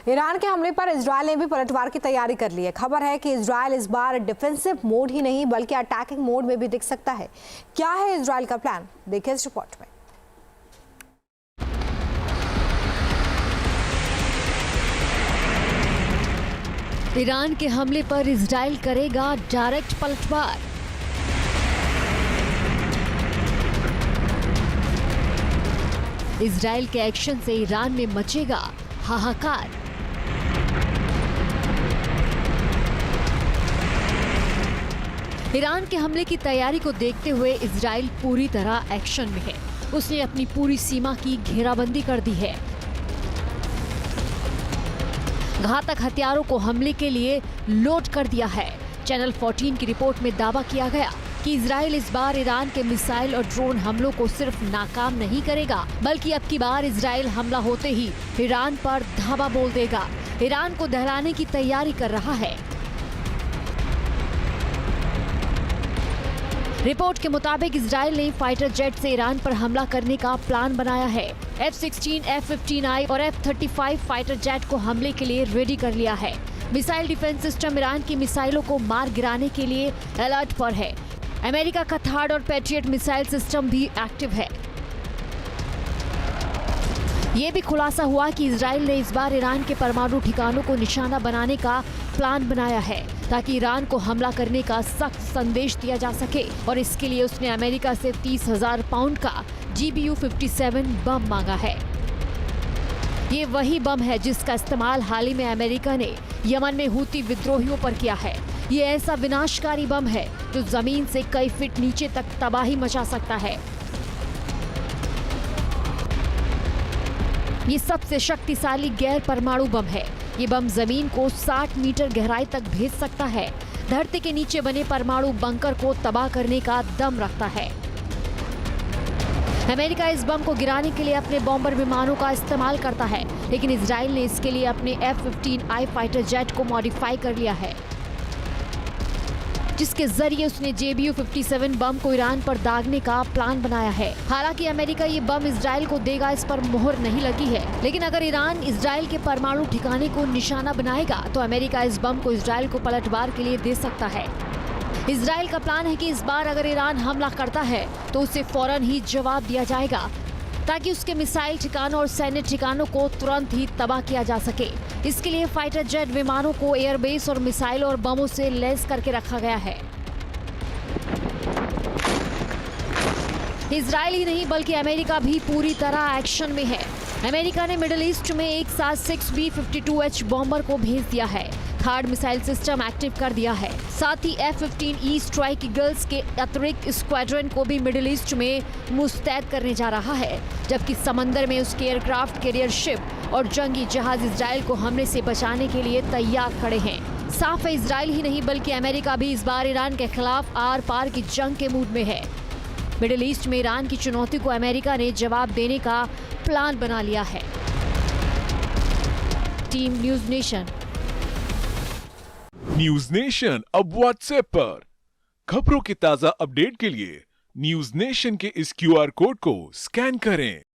Iran के हमले पर इजरायल ने भी पलटवार की तैयारी कर ली है। खबर है कि इजरायल इस बार डिफेंसिव मोड ही नहीं बल्कि अटैकिंग मोड में भी दिख सकता है। क्या है इजरायल का प्लान, देखिए इस रिपोर्ट में। ईरान के हमले पर इजरायल करेगा डायरेक्ट पलटवार। इजरायल के एक्शन से ईरान में मचेगा हाहाकार। ईरान के हमले की तैयारी को देखते हुए इजरायल पूरी तरह एक्शन में है। उसने अपनी पूरी सीमा की घेराबंदी कर दी है। घातक हथियारों को हमले के लिए लोड कर दिया है। चैनल 14 की रिपोर्ट में दावा किया गया कि इजरायल इस बार ईरान के मिसाइल और ड्रोन हमलों को सिर्फ नाकाम नहीं करेगा बल्कि अब की बार इजरायल हमला होते ही ईरान पर धावा बोल देगा। ईरान को दहलाने की तैयारी कर रहा है। रिपोर्ट के मुताबिक इजरायल ने फाइटर जेट से ईरान पर हमला करने का प्लान बनाया है। F-16, F-15I और F-35 फाइटर जेट को हमले के लिए रेडी कर लिया है। मिसाइल डिफेंस सिस्टम ईरान की मिसाइलों को मार गिराने के लिए अलर्ट पर है। अमेरिका का थार्ड और पैट्रियट मिसाइल सिस्टम भी एक्टिव है। ये भी खुलासा हुआ कि इजरायल ने इस बार ईरान के परमाणु ठिकानों को निशाना बनाने का प्लान बनाया है ताकि ईरान को हमला करने का सख्त संदेश दिया जा सके और इसके लिए उसने अमेरिका से 30,000 पाउंड का GBU-57 बम मांगा है। ये वही बम है जिसका इस्तेमाल हाल ही में अमेरिका ने यमन में हूती विद्रोहियों पर किया है। ये ऐसा विनाशकारी बम है जो जमीन से कई फीट नीचे तक तबाही मचा सकता है। ये सबसे शक्तिशाली गैर परमाणु बम है। ये बम जमीन को 60 मीटर गहराई तक भेज सकता है। धरती के नीचे बने परमाणु बंकर को तबाह करने का दम रखता है। अमेरिका इस बम को गिराने के लिए अपने बॉम्बर विमानों का इस्तेमाल करता है, लेकिन इजरायल ने इसके लिए अपने F-15I फाइटर जेट को मॉडिफाई कर लिया है, जिसके जरिए उसने GBU-57 बम को ईरान पर दागने का प्लान बनाया है। हालांकि अमेरिका ये बम इजरायल को देगा, इस पर मोहर नहीं लगी है, लेकिन अगर ईरान इजरायल के परमाणु ठिकाने को निशाना बनाएगा तो अमेरिका इस बम को इजरायल को पलटवार के लिए दे सकता है। इजरायल का प्लान है कि इस बार अगर ईरान हमला करता है तो उसे फौरन ही जवाब दिया जाएगा ताकि उसके मिसाइल ठिकानों और सैन्य ठिकानों को तुरंत ही तबाह किया जा सके। इसके लिए फाइटर जेट विमानों को एयरबेस और मिसाइल और बमों से लैस करके रखा गया है। इजरायल ही नहीं बल्कि अमेरिका भी पूरी तरह एक्शन में है। अमेरिका ने मिडिल ईस्ट में एक साथ 6B-52H बॉम्बर को भेज दिया है। थर्ड मिसाइल सिस्टम एक्टिव कर दिया है। साथ ही F-15E स्ट्राइक ईगल्स के अतिरिक्त स्क्वाड्रन को भी मिडिल ईस्ट में मुस्तैद करने जा रहा है, जबकि समंदर में उसके एयरक्राफ्ट, कैरियर शिप और जंगी जहाज इजरायल को हमले से बचाने के लिए तैयार खड़े हैं। साफ है, इजरायल ही नहीं बल्कि अमेरिका भी इस बार ईरान के खिलाफ आर पार की जंग के मूड में है। मिडिल ईस्ट में ईरान की चुनौती को अमेरिका ने जवाब देने का प्लान बना लिया है। Team news nation. News nation अब व्हाट्सएप पर खबरों के ताजा अपडेट के लिए न्यूज़ नेशन के इस QR कोड को स्कैन करें।